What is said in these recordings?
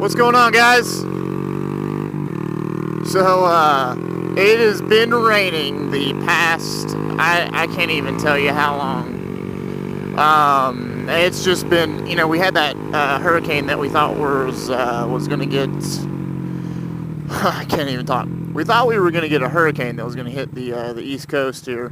What's going on, guys? So, it has been raining the past, I can't even tell you how long. It's just been, you know, we had that hurricane that we thought was going to get, I can't even talk. We thought we were going to get a hurricane that was going to hit the East Coast here,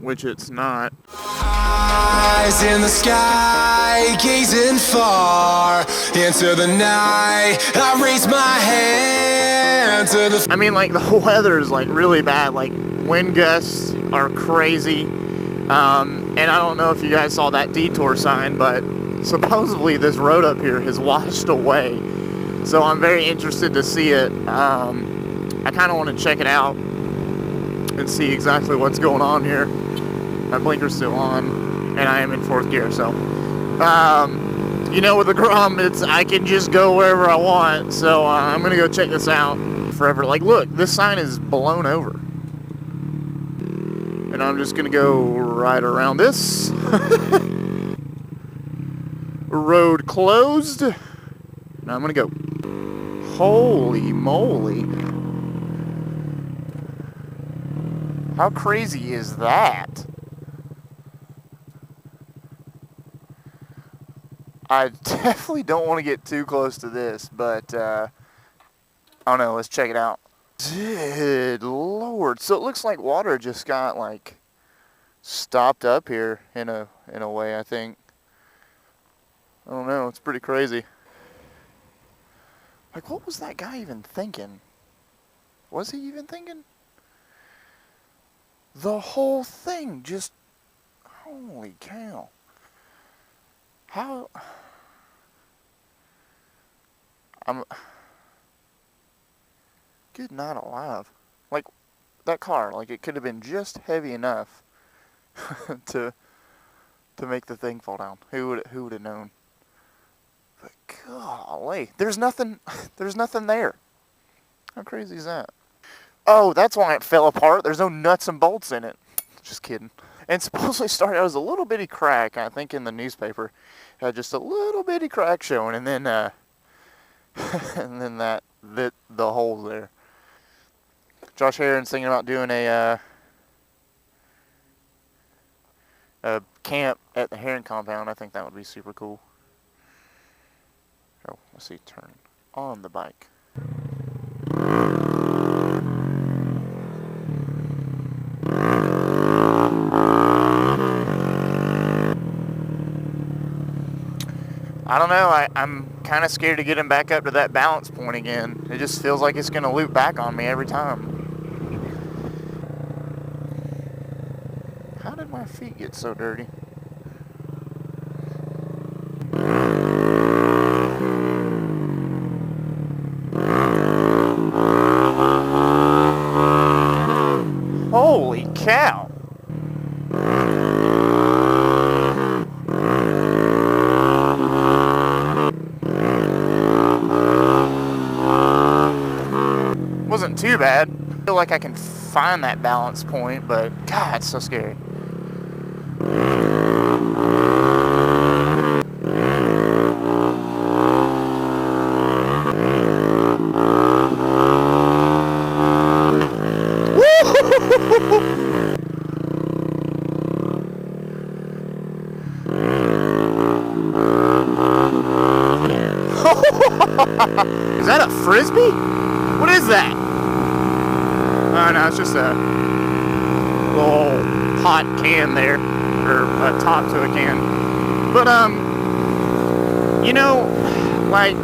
which it's not. Eyes in the sky, gazing far into the night. I raise my hand to the... I mean, like, the weather is, like, really bad. Like, wind gusts are crazy. And I don't know if you guys saw that detour sign, but supposedly this road up here has washed away. So I'm very interested to see it. I kind of want to check it out and see exactly what's going on here. My blinker's still on, and I am in fourth gear, so, you know, with the Grom, I can just go wherever I want, so I'm going to go check this out forever. Like, look, this sign is blown over, and I'm just going to go right around this. Road closed, and I'm going to go. Holy moly. How crazy is that? I definitely don't want to get too close to this, but, I don't know, let's check it out. Good Lord. So it looks like water just got, like, stopped up here in a way, I think. I don't know, it's pretty crazy. Like, what was that guy even thinking? Was he even thinking? The whole thing just, holy cow. How... Good night alive. Like, that car, like, it could have been just heavy enough to make the thing fall down. Who would have known? But golly, there's nothing there. How crazy is that? Oh, that's why it fell apart. There's no nuts and bolts in it. Just kidding. And supposedly started out as a little bitty crack, I think, in the newspaper. Had just a little bitty crack showing, and then and then the hole there. Josh Heron's thinking about doing a camp at the Heron compound. I think that would be super cool. Oh, let's see, turn on the bike. I don't know, I'm kind of scared to get him back up to that balance point again. It just feels like it's going to loop back on me every time. How did my feet get so dirty? Holy cow! Wasn't too bad. I feel like I can find that balance point, but God, it's so scary. Is that a frisbee? What is that? Oh no, it's just a little pot can there, or a top to a can. But you know, like,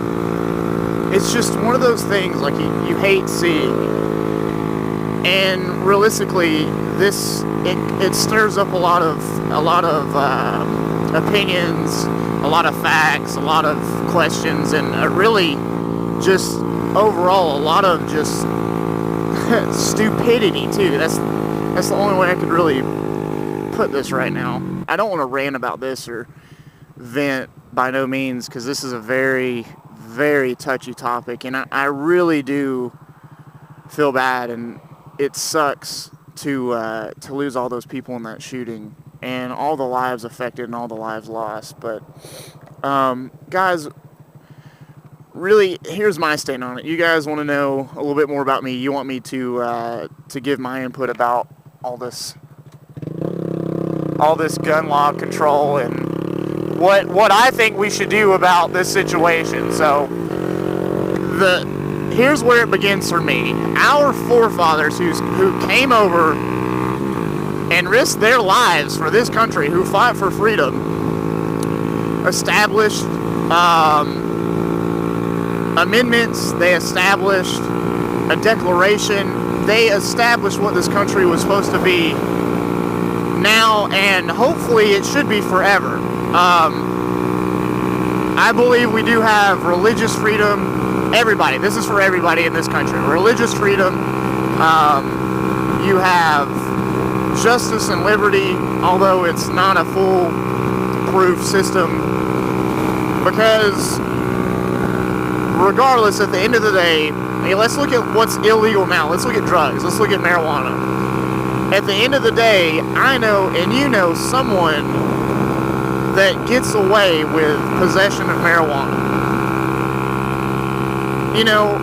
it's just one of those things like you hate seeing. And realistically, it stirs up a lot of opinions, a lot of facts, a lot of questions, and really just overall a lot of just stupidity too. That's the only way I could really put this right now. I don't want to rant about this or vent by no means, because this is a very, very touchy topic, and I really do feel bad, and it sucks to lose all those people in that shooting and all the lives affected and all the lives lost. But guys, really, here's my stand on it. You guys want to know a little bit more about me. You want me to give my input about all this gun law control and what I think we should do about this situation. So here's where it begins for me. Our forefathers who came over and risked their lives for this country, who fought for freedom, established amendments, they established a declaration, they established what this country was supposed to be now, and hopefully it should be forever. I believe we do have religious freedom. Everybody, this is for everybody in this country. Religious freedom. You have justice and liberty, although it's not a foolproof system, because regardless, at the end of the day, hey, let's look at what's illegal now. Let's look at drugs. Let's look at marijuana. At the end of the day, I know and you know someone that gets away with possession of marijuana. You know,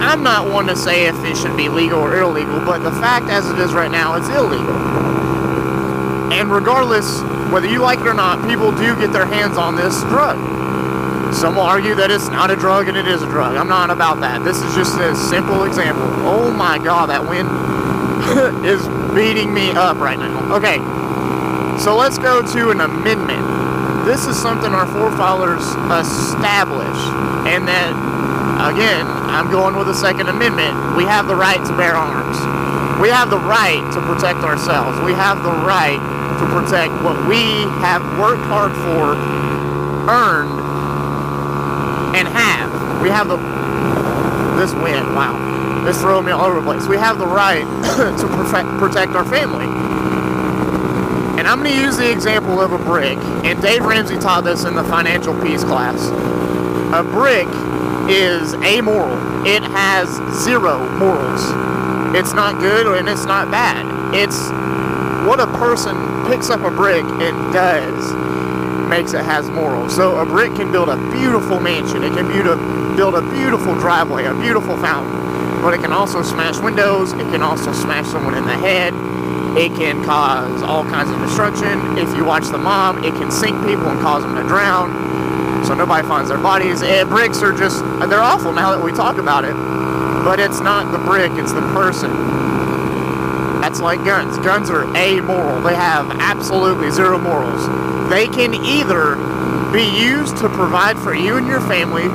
I'm not one to say if it should be legal or illegal, but the fact as it is right now, it's illegal. And regardless, whether you like it or not, people do get their hands on this drug. Some will argue that it's not a drug and it is a drug. I'm not about that. This is just a simple example. Oh my God, that wind is beating me up right now. Okay, so let's go to an amendment. This is something our forefathers established, and that, again, I'm going with the Second Amendment. We have the right to bear arms. We have the right to protect ourselves. We have the right to protect what we have worked hard for, earned, and have. We have this wind, wow, it's throwing me all over the place. We have the right to protect our family. And I'm going to use the example of a brick, and Dave Ramsey taught this in the financial peace class. A brick is amoral. It has zero morals. It's not good and it's not bad. It's what a person picks up a brick and does makes it has morals. So a brick can build a beautiful mansion. It can build a beautiful driveway, a beautiful fountain. But it can also smash windows. It can also smash someone in the head. It can cause all kinds of destruction. If you watch The Mom, it can sink people and cause them to drown, so nobody finds their bodies. And bricks are just, they're awful now that we talk about it. But it's not the brick, it's the person. That's like guns. Guns are amoral. They have absolutely zero morals. They can either be used to provide for you and your family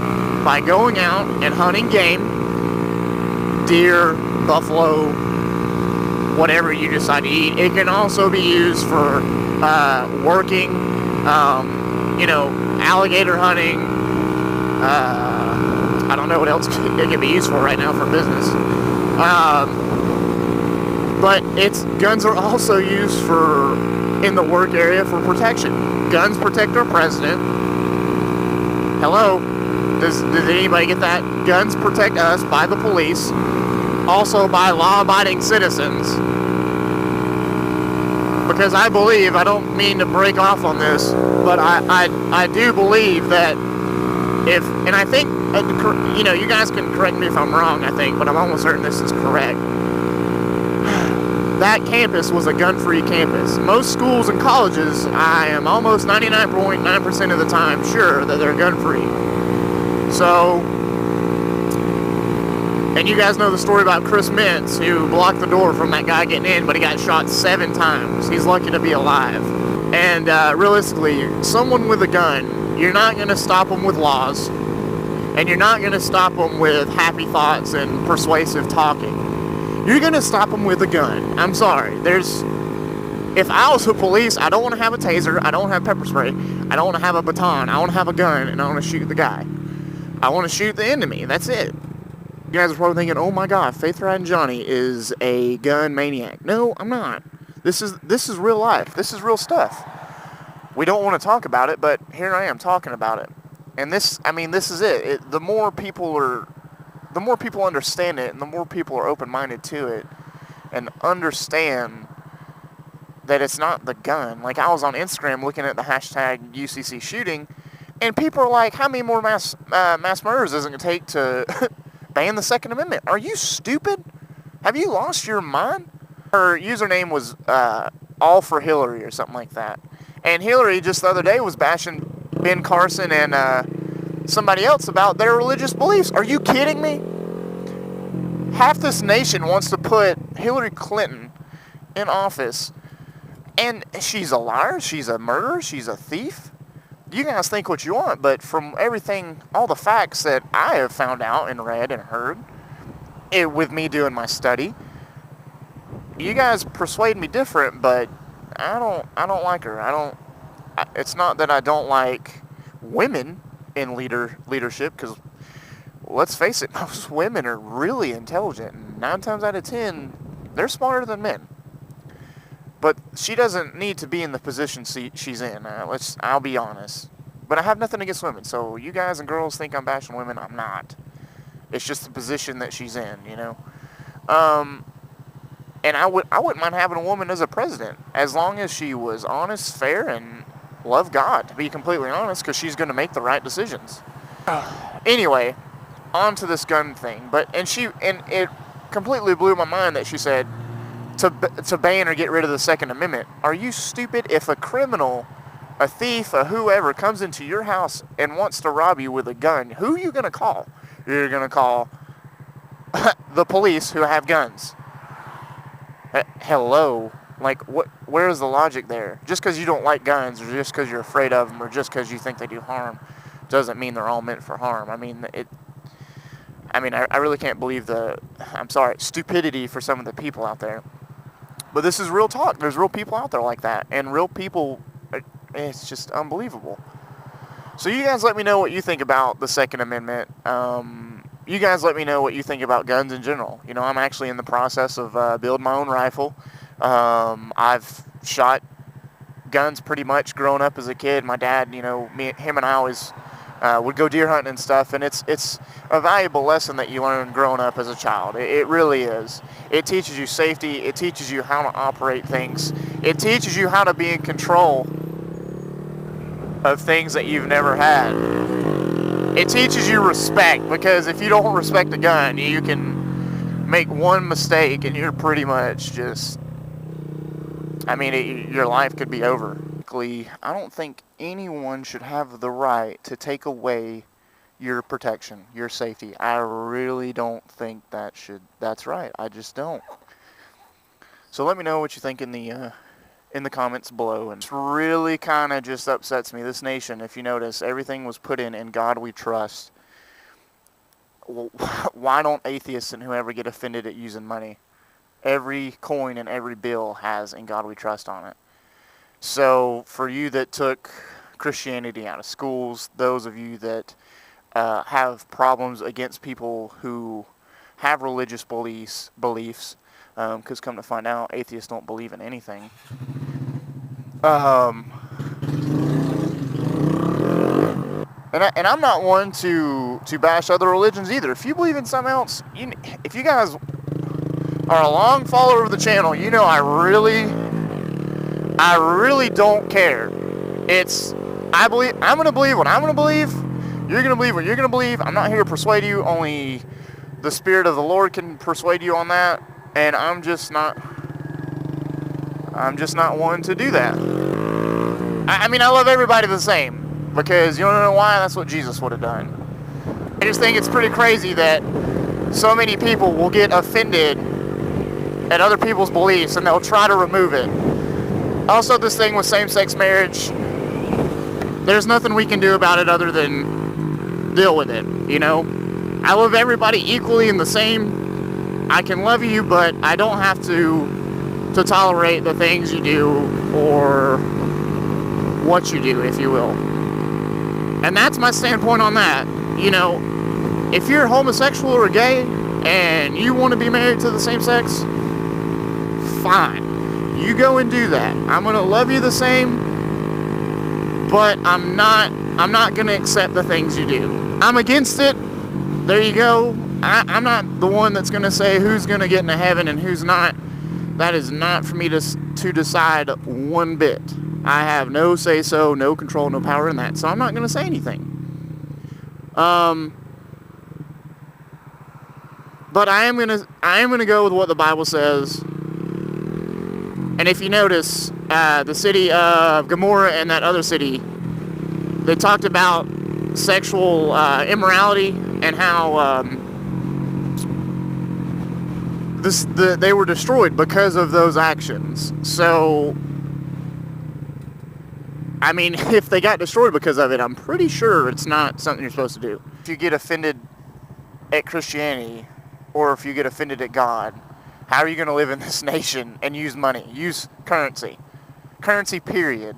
by going out and hunting game, deer, buffalo, whatever you decide to eat. It can also be used for working, alligator hunting. I don't know what else it can be used for right now for business. But guns are also used in the work area for protection. Guns protect our president. Hello? Does anybody get that? Guns protect us by the police, also by law-abiding citizens. Because I believe, I don't mean to break off on this, but I do believe that and I think, you guys can correct me if I'm wrong, I think, but I'm almost certain this is correct. That campus was a gun-free campus. Most schools and colleges, I am almost 99.9% of the time sure that they're gun-free. So, and you guys know the story about Chris Mintz, who blocked the door from that guy getting in, but he got shot 7 times. He's lucky to be alive. And realistically, someone with a gun, you're not going to stop them with laws, and you're not going to stop them with happy thoughts and persuasive talking. You're going to stop them with a gun. I'm sorry. If I was the police, I don't want to have a taser, I don't want to have pepper spray, I don't want to have a baton, I want to have a gun, and I want to shoot the guy. I want to shoot the enemy. That's it. You guys are probably thinking, oh my God, Faith Riding Johnny is a gun maniac. No, I'm not. This is real life. This is real stuff. We don't want to talk about it, but here I am talking about it. And this is it. The more people understand it, and the more people are open-minded to it, and understand that it's not the gun. Like, I was on Instagram looking at the hashtag UCC shooting, And people are like, how many more mass murders is it going to take to ban the Second Amendment? Are you stupid? Have you lost your mind? Her username was All for Hillary or something like that. And Hillary just the other day was bashing Ben Carson and somebody else about their religious beliefs. Are you kidding me? Half this nation wants to put Hillary Clinton in office, and she's a liar, she's a murderer, she's a thief. You guys think what you want, but from everything, all the facts that I have found out and read and heard, with me doing my study, you guys persuade me different, but I don't like her. It's not that I don't like women in leadership, because let's face it, most women are really intelligent, and 9 times out of 10, they're smarter than men. But she doesn't need to be in the position she's in. I'll be honest. But I have nothing against women. So you guys and girls think I'm bashing women. I'm not. It's just the position that she's in, you know. And I wouldn't mind having a woman as a president, as long as she was honest, fair, and loved God. To be completely honest, because she's going to make the right decisions. Anyway, on to this gun thing. And it completely blew my mind that she said to ban or get rid of the Second Amendment. Are you stupid? If a criminal, a thief, a whoever comes into your house and wants to rob you with a gun, who are you going to call? You're going to call the police who have guns. Hello? Like, where's the logic there? Just because you don't like guns, or just because you're afraid of them, or just because you think they do harm, doesn't mean they're all meant for harm. I really can't believe stupidity for some of the people out there. But this is real talk. There's real people out there like that. And real people, it's just unbelievable. So you guys let me know what you think about the Second Amendment. You guys let me know what you think about guns in general. You know, I'm actually in the process of building my own rifle. I've shot guns pretty much growing up as a kid. My dad, him and I always would go deer hunting and stuff, and it's a valuable lesson that you learn growing up as a child. It really is. It teaches you safety. It teaches you how to operate things. It teaches you how to be in control of things that you've never had. It teaches you respect, because if you don't respect a gun, you can make one mistake and you're pretty much just, your life could be over. I don't think anyone should have the right to take away your protection, your safety. I really don't think that's right. I just don't. So let me know what you think in the comments below. And it really kind of just upsets me. This nation, if you notice, everything was put in God we trust. Why don't atheists and whoever get offended at using money? Every coin and every bill has in God we trust on it. So for you that took Christianity out of schools, those of you that have problems against people who have religious beliefs, because come to find out, atheists don't believe in anything. And I'm not one to bash other religions either. If you believe in something else, if you guys are a long follower of the channel, you know I really don't care. I'm going to believe what I'm going to believe. You're going to believe what you're going to believe. I'm not here to persuade you. Only the Spirit of the Lord can persuade you on that. And I'm just not one to do that. I love everybody the same. Because you don't know why? That's what Jesus would have done. I just think it's pretty crazy that so many people will get offended at other people's beliefs and they'll try to remove it. Also, this thing with same-sex marriage, there's nothing we can do about it other than deal with it, I love everybody equally and the same. I can love you, but I don't have to tolerate the things you do or what you do, if you will. And that's my standpoint on that. If you're homosexual or gay and you want to be married to the same sex, fine. You go and do that. I'm going to love you the same, but I'm not going to accept the things you do. I'm against it. There you go. I'm not the one that's going to say who's going to get into heaven and who's not. That is not for me to decide one bit. I have no say-so, no control, no power in that, so I'm not going to say anything. But I am gonna go with what the Bible says. And if you notice, the city of Gomorrah and that other city, they talked about sexual immorality and how they were destroyed because of those actions. So, I mean, if they got destroyed because of it, I'm pretty sure it's not something you're supposed to do. If you get offended at Christianity, or if you get offended at God, how are you going to live in this nation and use money? Use currency. Currency, period.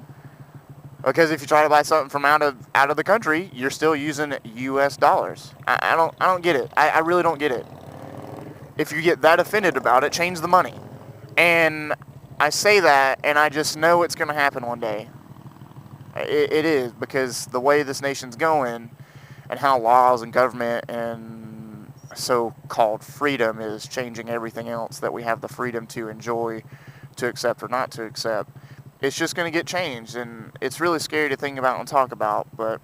Because if you try to buy something from out of the country, you're still using U.S. dollars. I don't get it. I really don't get it. If you get that offended about it, change the money. And I say that, and I just know it's going to happen one day. It is, because the way this nation's going, and how laws and government and so-called freedom is changing everything else that we have the freedom to enjoy, to accept or not to accept. It's just going to get changed, and it's really scary to think about and talk about, but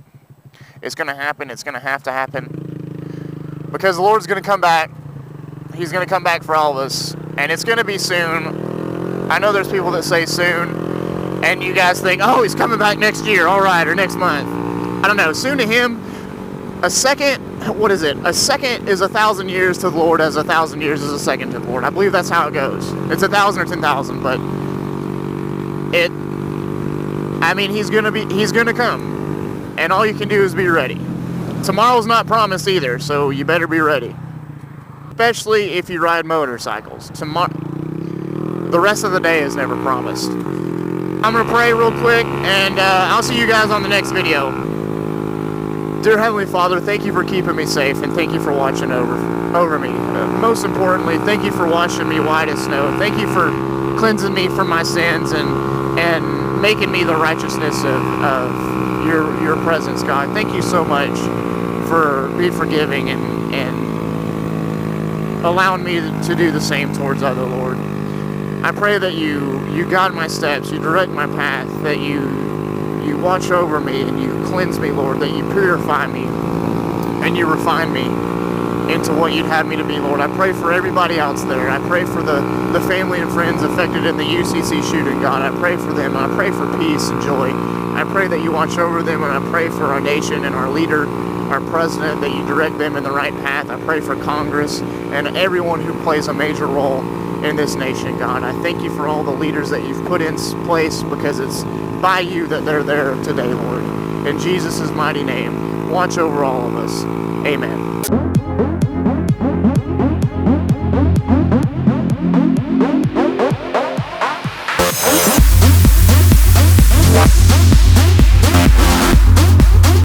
it's going to happen. It's going to happen, because the Lord's going to come back. He's going to come back for all of us, and it's going to be soon. I know there's people that say soon, and you guys think, oh, he's coming back next year, all right, or next month. I don't know. Soon to him, a second, what is it? A second is 1,000 years to the Lord, as 1,000 years is a second to the Lord. I believe that's how it goes. It's 1,000 or 10,000, but he's gonna come, and all you can do is be ready. Tomorrow's not promised either, so you better be ready. Especially if you ride motorcycles. The rest of the day is never promised. I'm gonna pray real quick, and I'll see you guys on the next video. Dear Heavenly Father, thank you for keeping me safe, and thank you for watching over me. Most importantly, thank you for washing me white as snow. Thank you for cleansing me from my sins and making me the righteousness of your presence, God. Thank you so much for being forgiving and allowing me to do the same towards other, Lord. I pray that you guide my steps, you direct my path, that you watch over me and you cleanse me, Lord, that you purify me and you refine me into what you'd have me to be, Lord. I pray for everybody else there. I pray for the family and friends affected in the UCC shooting, God. I pray for them. I pray for peace and joy. I pray that you watch over them, and I pray for our nation and our leader, our president, that you direct them in the right path. I pray for Congress and everyone who plays a major role in this nation, God. I thank you for all the leaders that you've put in place, because it's by you that they're there today, Lord. In Jesus' mighty name, watch over all of us. Amen.